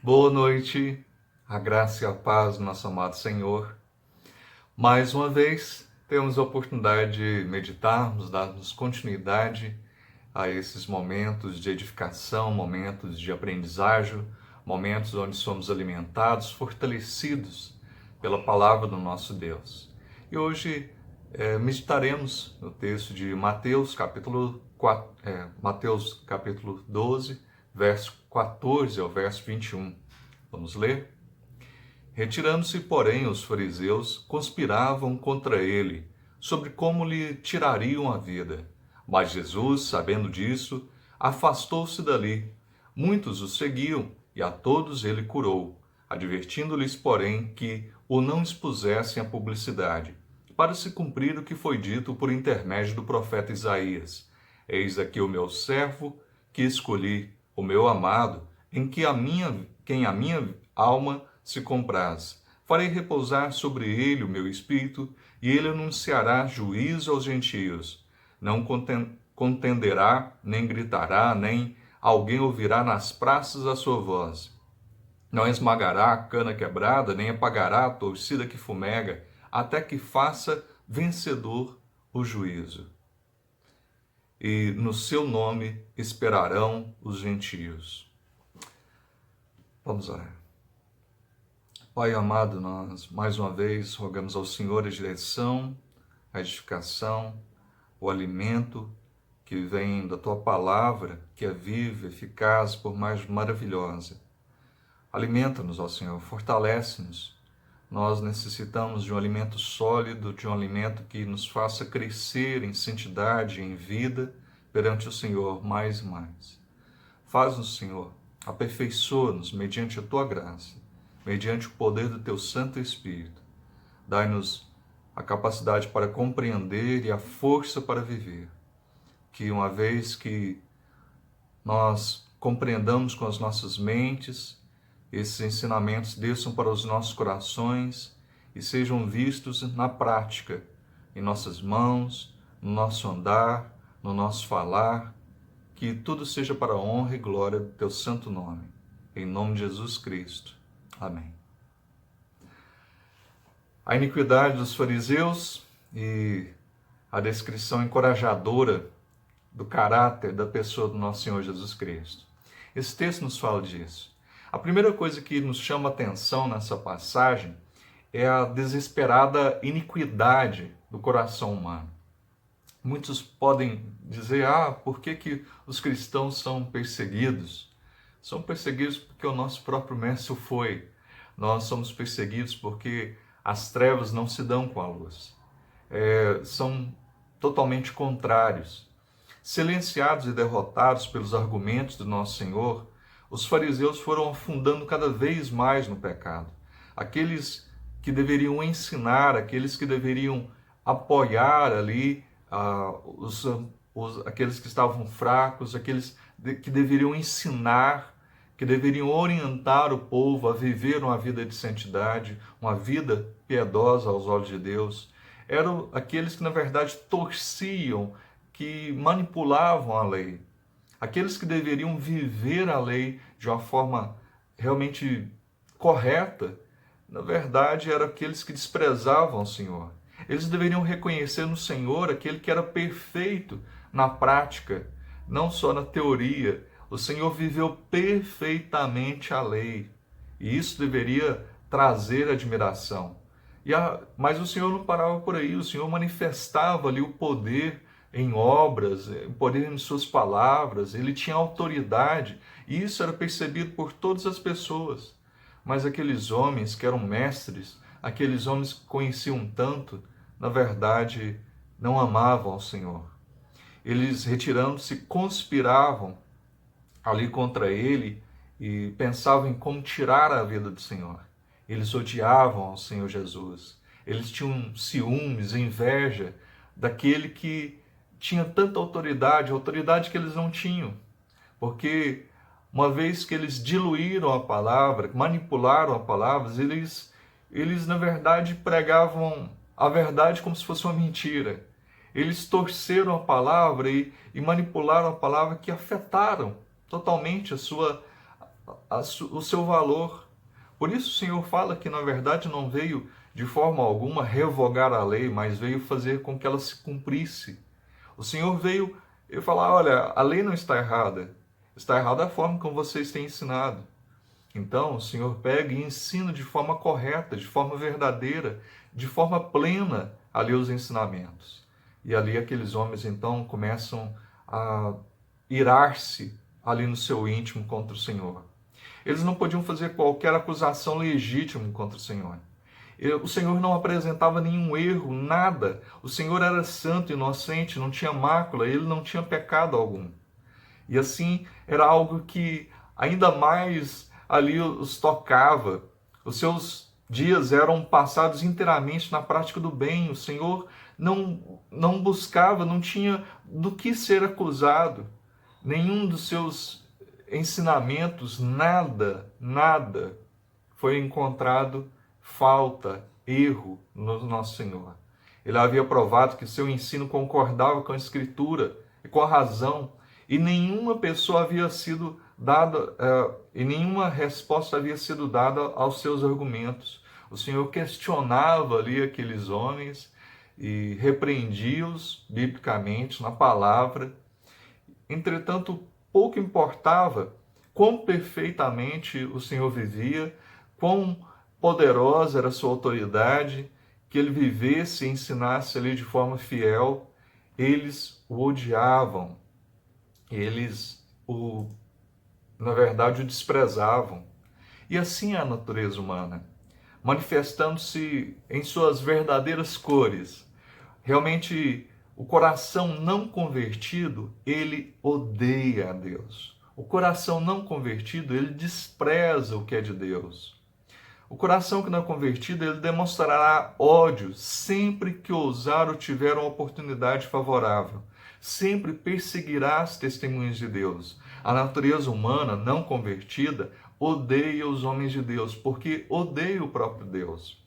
Boa noite, a graça e a paz do nosso amado Senhor. Mais uma vez, temos a oportunidade de meditarmos, darmos continuidade a esses momentos de edificação, momentos de aprendizagem, momentos onde somos alimentados, fortalecidos pela palavra do nosso Deus. E hoje meditaremos no texto de Mateus, capítulo 12, verso 14 ao verso 21. Vamos ler? Retirando-se, porém, os fariseus conspiravam contra ele, sobre como lhe tirariam a vida. Mas Jesus, sabendo disso, afastou-se dali. Muitos o seguiam, e a todos ele curou, advertindo-lhes, porém, que o não expusessem à publicidade, para se cumprir o que foi dito por intermédio do profeta Isaías. Eis aqui o meu servo, que escolhi, o meu amado, em quem a minha alma se compraz. Farei repousar sobre ele o meu espírito, e ele anunciará juízo aos gentios. Não contenderá, nem gritará, nem alguém ouvirá nas praças a sua voz. Não esmagará a cana quebrada, nem apagará a torcida que fumega, até que faça vencedor o juízo. E no seu nome esperarão os gentios. Vamos orar. Pai amado, nós mais uma vez rogamos ao Senhor a direção, a edificação, o alimento que vem da Tua palavra, que é viva, eficaz, por mais maravilhosa. Alimenta-nos, ó Senhor, fortalece-nos. Nós necessitamos de um alimento sólido, de um alimento que nos faça crescer em santidade, em vida, perante o Senhor mais e mais. Faz-nos, Senhor, aperfeiçoa-nos mediante a Tua graça, mediante o poder do Teu Santo Espírito. Dai-nos a capacidade para compreender e a força para viver. Que uma vez que nós compreendamos com as nossas mentes, esses ensinamentos desçam para os nossos corações e sejam vistos na prática, em nossas mãos, no nosso andar, no nosso falar, que tudo seja para a honra e glória do Teu santo nome. Em nome de Jesus Cristo. Amém. A iniquidade dos fariseus e a descrição encorajadora do caráter da pessoa do nosso Senhor Jesus Cristo. Esse texto nos fala disso. A primeira coisa que nos chama a atenção nessa passagem é a desesperada iniquidade do coração humano. Muitos podem dizer, por que os cristãos são perseguidos? São perseguidos porque o nosso próprio mestre foi. Nós somos perseguidos porque as trevas não se dão com a luz. São totalmente contrários. Silenciados e derrotados pelos argumentos do nosso Senhor, os fariseus foram afundando cada vez mais no pecado. Aqueles que deveriam ensinar, aqueles que deveriam apoiar ali aqueles que estavam fracos, aqueles que deveriam ensinar, que deveriam orientar o povo a viver uma vida de santidade, uma vida piedosa aos olhos de Deus, eram aqueles que na verdade torciam, que manipulavam a lei. Aqueles que deveriam viver a lei de uma forma realmente correta, na verdade eram aqueles que desprezavam o Senhor. Eles deveriam reconhecer no Senhor aquele que era perfeito na prática, não só na teoria. O Senhor viveu perfeitamente a lei, e isso deveria trazer admiração. Mas o Senhor não parava por aí, o Senhor manifestava ali o poder em obras, o poder em suas palavras, ele tinha autoridade, e isso era percebido por todas as pessoas. Mas aqueles homens que eram mestres, aqueles homens que conheciam tanto, na verdade, não amavam ao Senhor. Eles, retirando-se, conspiravam ali contra ele e pensavam em como tirar a vida do Senhor. Eles odiavam ao Senhor Jesus. Eles tinham ciúmes, inveja daquele que tinha tanta autoridade que eles não tinham. Porque uma vez que eles diluíram a palavra, manipularam a palavra, eles na verdade pregavam a verdade como se fosse uma mentira. Eles torceram a palavra e manipularam a palavra, que afetaram totalmente o seu valor. Por isso o Senhor fala que, na verdade, não veio de forma alguma revogar a lei, mas veio fazer com que ela se cumprisse. O Senhor veio e falar: olha, a lei não está errada a forma como vocês têm ensinado. Então o Senhor pega e ensina de forma correta, de forma verdadeira, de forma plena ali os ensinamentos. E ali aqueles homens então começam a irar-se ali no seu íntimo contra o Senhor. Eles não podiam fazer qualquer acusação legítima contra o Senhor. O Senhor não apresentava nenhum erro, nada. O Senhor era santo, inocente, não tinha mácula, ele não tinha pecado algum. E assim era algo que ainda mais ali os tocava. Os seus dias eram passados inteiramente na prática do bem. O Senhor não buscava, não tinha do que ser acusado. Nenhum dos seus ensinamentos, nada foi encontrado falta, erro no nosso Senhor. Ele havia provado que seu ensino concordava com a Escritura e com a razão, e nenhuma pessoa havia sido dada, e nenhuma resposta havia sido dada aos seus argumentos. O Senhor questionava ali aqueles homens e repreendia-os biblicamente na palavra. Entretanto, pouco importava quão perfeitamente o Senhor vivia, quão poderosa era a sua autoridade, que ele vivesse e ensinasse ali de forma fiel. Eles o odiavam, na verdade, o desprezavam. E assim é a natureza humana, manifestando-se em suas verdadeiras cores. Realmente, o coração não convertido, ele odeia a Deus. O coração não convertido, ele despreza o que é de Deus. O coração que não é convertido, ele demonstrará ódio sempre que ousar ou tiver uma oportunidade favorável. Sempre perseguirá as testemunhas de Deus. A natureza humana não convertida odeia os homens de Deus, porque odeia o próprio Deus.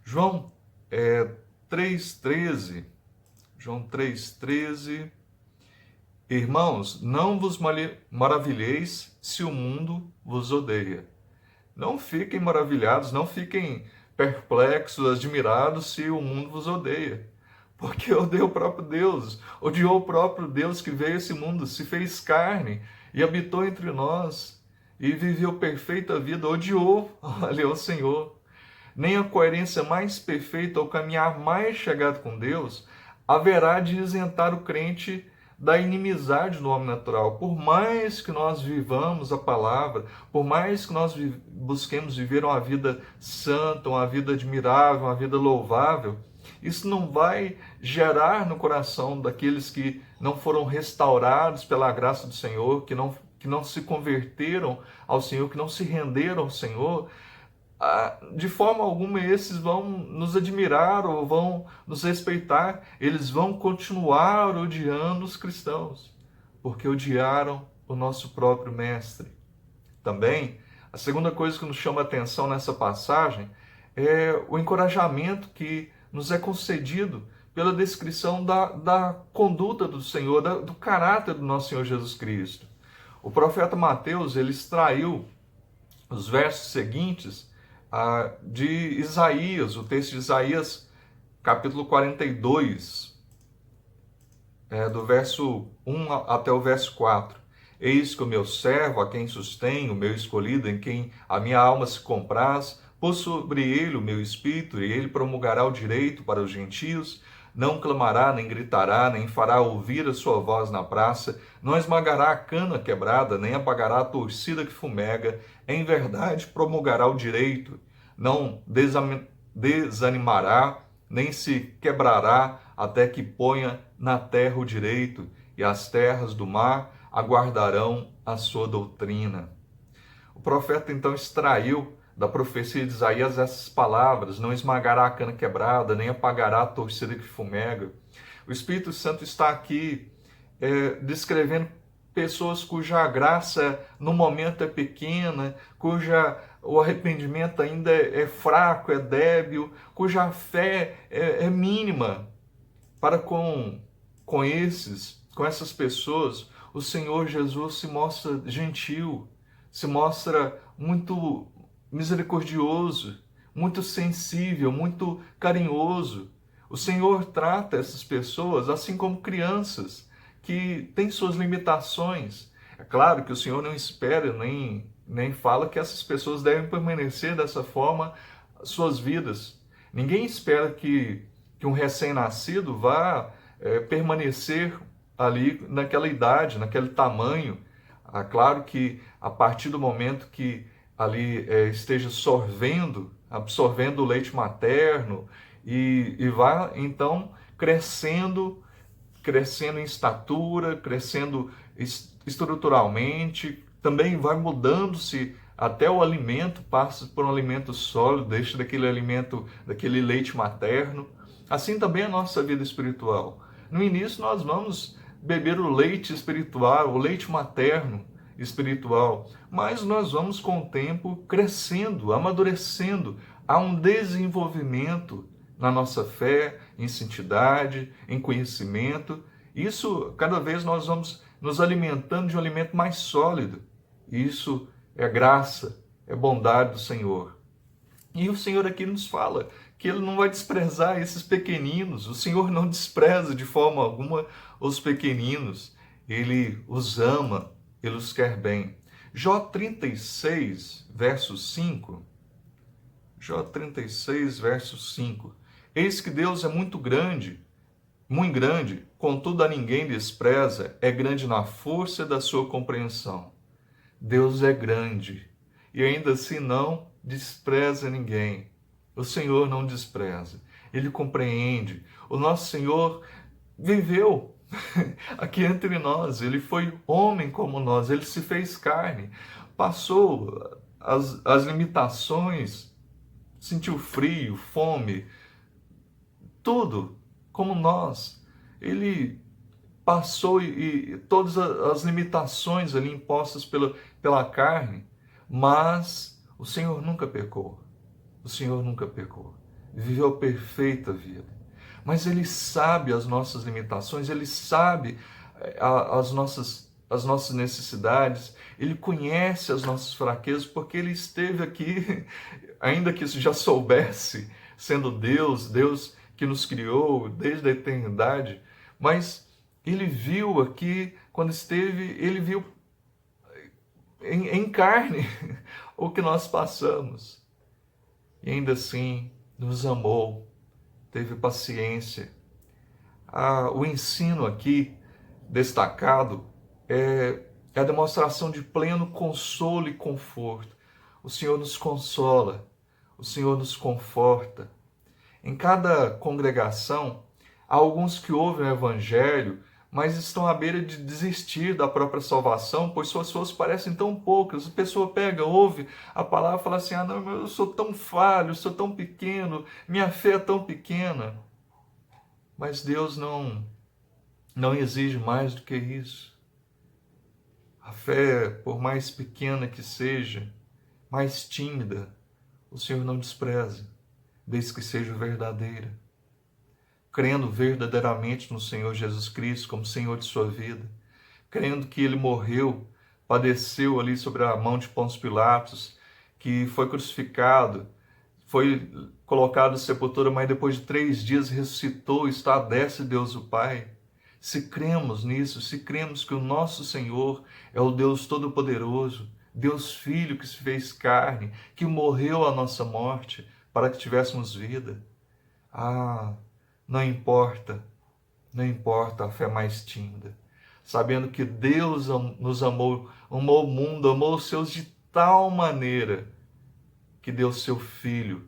João 3,13. João 3,13. Irmãos, não vos maravilheis se o mundo vos odeia. Não fiquem maravilhados, não fiquem perplexos, admirados se o mundo vos odeia. Porque odeia o próprio Deus, odiou o próprio Deus que veio a esse mundo, se fez carne e habitou entre nós e viveu perfeita vida, odiou, olha, o Senhor. Nem a coerência mais perfeita ou caminhar mais chegado com Deus haverá de isentar o crente da inimizade do homem natural. Por mais que nós vivamos a palavra, por mais que nós busquemos viver uma vida santa, uma vida admirável, uma vida louvável, isso não vai gerar no coração daqueles que não foram restaurados pela graça do Senhor, que não se converteram ao Senhor, que não se renderam ao Senhor. De forma alguma esses vão nos admirar ou vão nos respeitar, eles vão continuar odiando os cristãos, porque odiaram o nosso próprio Mestre. Também, a segunda coisa que nos chama a atenção nessa passagem é o encorajamento que nos é concedido pela descrição da conduta do Senhor, do caráter do nosso Senhor Jesus Cristo. O profeta Mateus, ele extraiu os versos seguintes de Isaías, o texto de Isaías, capítulo 42, do verso 1 até o verso 4. Eis que o meu servo, a quem sustenho, o meu escolhido, em quem a minha alma se compraz, pôs sobre ele o meu espírito, e ele promulgará o direito para os gentios, não clamará, nem gritará, nem fará ouvir a sua voz na praça, não esmagará a cana quebrada, nem apagará a torcida que fumega, em verdade promulgará o direito, não desanimará, nem se quebrará, até que ponha na terra o direito, e as terras do mar aguardarão a sua doutrina. O profeta então extraiu da profecia de Isaías essas palavras: não esmagará a cana quebrada, nem apagará a torcida que fumega. O Espírito Santo está aqui descrevendo pessoas cuja graça no momento é pequena, o arrependimento ainda é fraco, é débil, cuja fé é mínima. Para com essas pessoas, o Senhor Jesus se mostra gentil, se mostra muito misericordioso, muito sensível, muito carinhoso. O Senhor trata essas pessoas assim como crianças que têm suas limitações. É claro que o Senhor não espera nem fala que essas pessoas devem permanecer dessa forma suas vidas. Ninguém espera que um recém-nascido vá permanecer ali naquela idade, naquele tamanho. Claro que a partir do momento que ali esteja absorvendo o leite materno e vá então crescendo em estatura, crescendo estruturalmente, também vai mudando-se até o alimento, passa por um alimento sólido, deixa daquele alimento, daquele leite materno. Assim também a nossa vida espiritual. No início nós vamos beber o leite espiritual, o leite materno espiritual, mas nós vamos com o tempo crescendo, amadurecendo, há um desenvolvimento na nossa fé, em santidade, em conhecimento. Isso, cada vez nós vamos nos alimentando de um alimento mais sólido. Isso é graça, é bondade do Senhor. E o Senhor aqui nos fala que Ele não vai desprezar esses pequeninos. O Senhor não despreza de forma alguma os pequeninos. Ele os ama, Ele os quer bem. Jó 36, verso 5. Jó 36, verso 5. Eis que Deus é muito grande, contudo a ninguém despreza, é grande na força da sua compreensão. Deus é grande e ainda assim não despreza ninguém. O Senhor não despreza, Ele compreende. O nosso Senhor viveu aqui entre nós, Ele foi homem como nós, Ele se fez carne, passou as limitações, sentiu frio, fome, tudo como nós. Ele passou e todas as limitações ali impostas pela carne, mas o Senhor nunca pecou. O Senhor nunca pecou. Viveu a perfeita vida. Mas Ele sabe as nossas limitações, Ele sabe as nossas necessidades, Ele conhece as nossas fraquezas, porque Ele esteve aqui, ainda que isso já soubesse, sendo Deus que nos criou desde a eternidade, mas Ele viu aqui, quando esteve, Ele viu em carne o que nós passamos. E ainda assim nos amou, teve paciência. O ensino aqui destacado é a demonstração de pleno consolo e conforto. O Senhor nos consola, o Senhor nos conforta. Em cada congregação, há alguns que ouvem o Evangelho, mas estão à beira de desistir da própria salvação, pois suas forças parecem tão poucas. A pessoa pega, ouve a palavra e fala assim, não, mas eu sou tão falho, eu sou tão pequeno, minha fé é tão pequena. Mas Deus não exige mais do que isso. A fé, por mais pequena que seja, mais tímida, o Senhor não despreza, desde que seja verdadeira. Crendo verdadeiramente no Senhor Jesus Cristo como Senhor de sua vida, crendo que Ele morreu, padeceu ali sobre a mão de Pôncio Pilatos, que foi crucificado, foi colocado em sepultura, mas depois de 3 dias ressuscitou, está à destra de Deus o Pai. Se cremos nisso, se cremos que o nosso Senhor é o Deus Todo-Poderoso, Deus Filho que se fez carne, que morreu a nossa morte para que tivéssemos vida. Não importa a fé mais tímida, sabendo que Deus nos amou o mundo, amou os seus de tal maneira que deu seu Filho,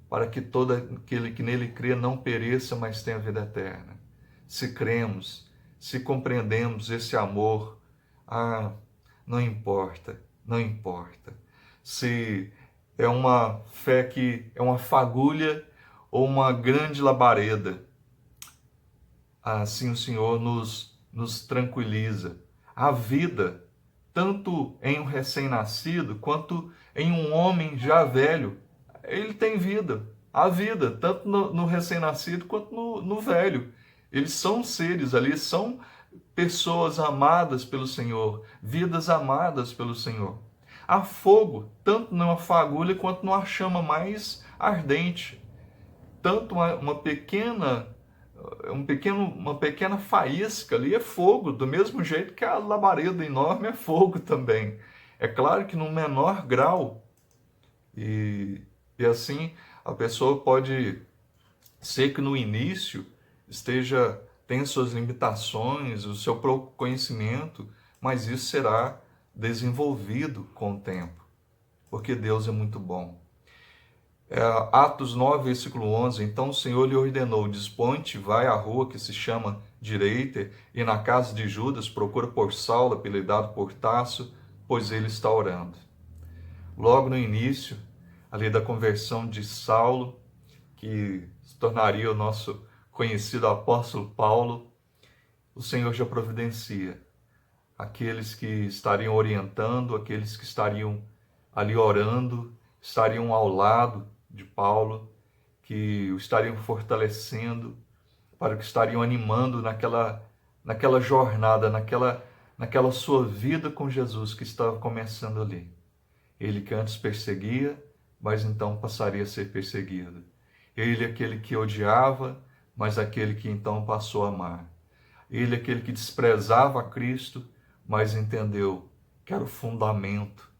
para que todo aquele que nele crê não pereça, mas tenha vida eterna. Se cremos, se compreendemos esse amor, não importa. Se é uma fé que é uma fagulha ou uma grande labareda, assim o Senhor nos tranquiliza. A vida, tanto em um recém-nascido, quanto em um homem já velho, ele tem vida. Há vida, tanto no recém-nascido quanto no velho. Eles são seres ali, são pessoas amadas pelo Senhor, vidas amadas pelo Senhor. Há fogo, tanto numa fagulha quanto numa chama mais ardente. Tanto uma pequena faísca ali é fogo, do mesmo jeito que a labareda enorme é fogo também. É claro que num menor grau, e assim a pessoa pode ser que no início tenha suas limitações, o seu próprio conhecimento, mas isso será desenvolvido com o tempo, porque Deus é muito bom. Atos 9, versículo 11, então o Senhor lhe ordenou, dispõe-te, vai à rua que se chama Direita, e na casa de Judas procura por Saulo, apelidado por Tarso, pois ele está orando. Logo no início, ali da conversão de Saulo, que se tornaria o nosso conhecido apóstolo Paulo, o Senhor já providencia aqueles que estariam orientando, aqueles que estariam ali orando, estariam ao lado de Paulo, que o estariam fortalecendo, para que estariam animando naquela jornada, naquela sua vida com Jesus que estava começando ali. Ele que antes perseguia, mas então passaria a ser perseguido. Ele aquele que odiava, mas aquele que então passou a amar. Ele aquele que desprezava a Cristo, mas entendeu que era o fundamento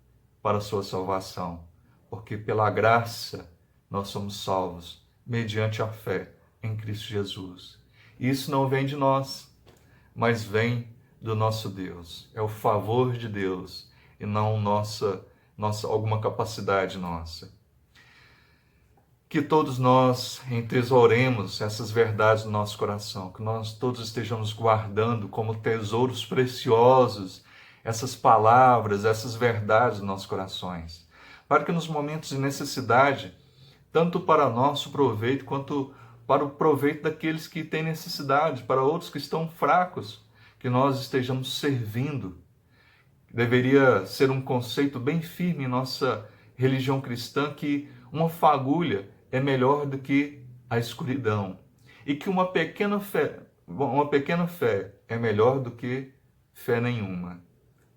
para a sua salvação. Porque pela graça nós somos salvos, mediante a fé em Cristo Jesus. E isso não vem de nós, mas vem do nosso Deus. É o favor de Deus e não alguma capacidade nossa. Que todos nós entesouremos essas verdades no nosso coração, que nós todos estejamos guardando como tesouros preciosos essas palavras, essas verdades nos nossos corações, para que nos momentos de necessidade, tanto para nosso proveito quanto para o proveito daqueles que têm necessidade, para outros que estão fracos, que nós estejamos servindo. Deveria ser um conceito bem firme em nossa religião cristã que uma fagulha é melhor do que a escuridão e que uma pequena fé é melhor do que fé nenhuma.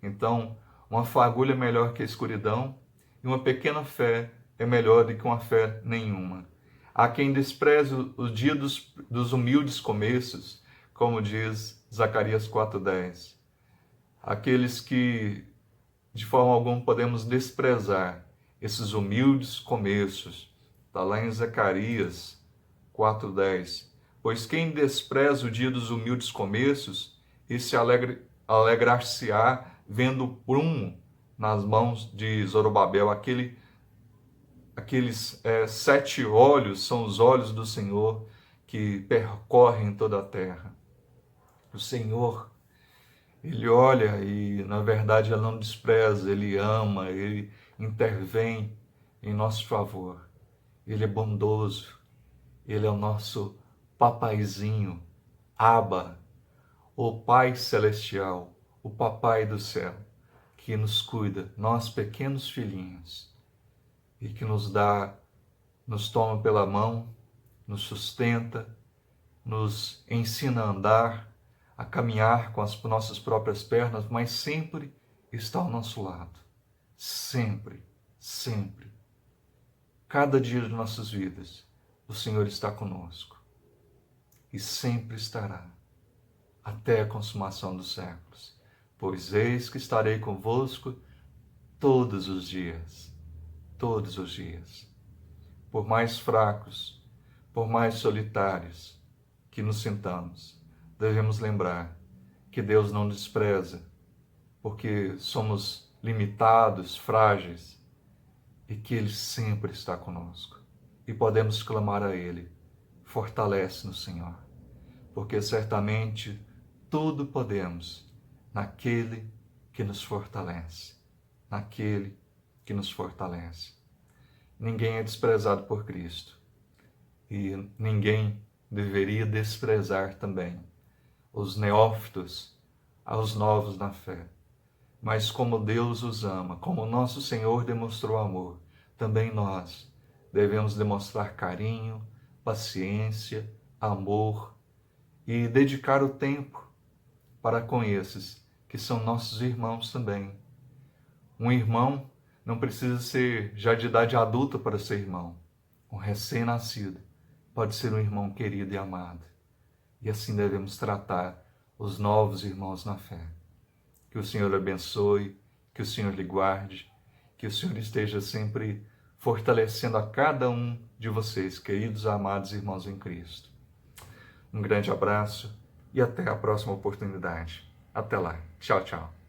Então, uma fagulha é melhor que a escuridão e uma pequena fé é melhor do que uma fé nenhuma. Há quem despreze o dia dos humildes começos, como diz Zacarias 4:10. Aqueles que de forma alguma podemos desprezar esses humildes começos. Está lá em Zacarias 4:10. Pois quem despreza o dia dos humildes começos, esse alegrar-se-á vendo o prumo nas mãos de Zorobabel. Aqueles 7 olhos são os olhos do Senhor que percorrem toda a terra. O Senhor, Ele olha e, na verdade, Ele não despreza, Ele ama, Ele intervém em nosso favor. Ele é bondoso, Ele é o nosso papaizinho, Abba, o Pai Celestial, o Papai do céu, que nos cuida, nós pequenos filhinhos, e que nos toma pela mão, nos sustenta, nos ensina a andar, a caminhar com as nossas próprias pernas, mas sempre está ao nosso lado. Sempre, sempre. Cada dia de nossas vidas, o Senhor está conosco. E sempre estará, até a consumação dos séculos. Pois eis que estarei convosco todos os dias. Todos os dias. Por mais fracos, por mais solitários que nos sintamos, devemos lembrar que Deus não despreza, porque somos limitados, frágeis, e que Ele sempre está conosco. E podemos clamar a Ele, fortalece-nos, Senhor, porque certamente tudo podemos naquele que nos fortalece, naquele que nos fortalece. Ninguém é desprezado por Cristo, e ninguém deveria desprezar também os neófitos, aos novos na fé. Mas como Deus os ama, como nosso Senhor demonstrou amor, também nós devemos demonstrar carinho, paciência, amor e dedicar o tempo para com esses que são nossos irmãos também. Um irmão Não precisa ser já de idade adulta para ser irmão. Um recém-nascido pode ser um irmão querido e amado. E assim devemos tratar os novos irmãos na fé. Que o Senhor abençoe, que o Senhor lhe guarde, que o Senhor esteja sempre fortalecendo a cada um de vocês, queridos amados irmãos em Cristo. Um grande abraço e até a próxima oportunidade. Até lá. Tchau, tchau.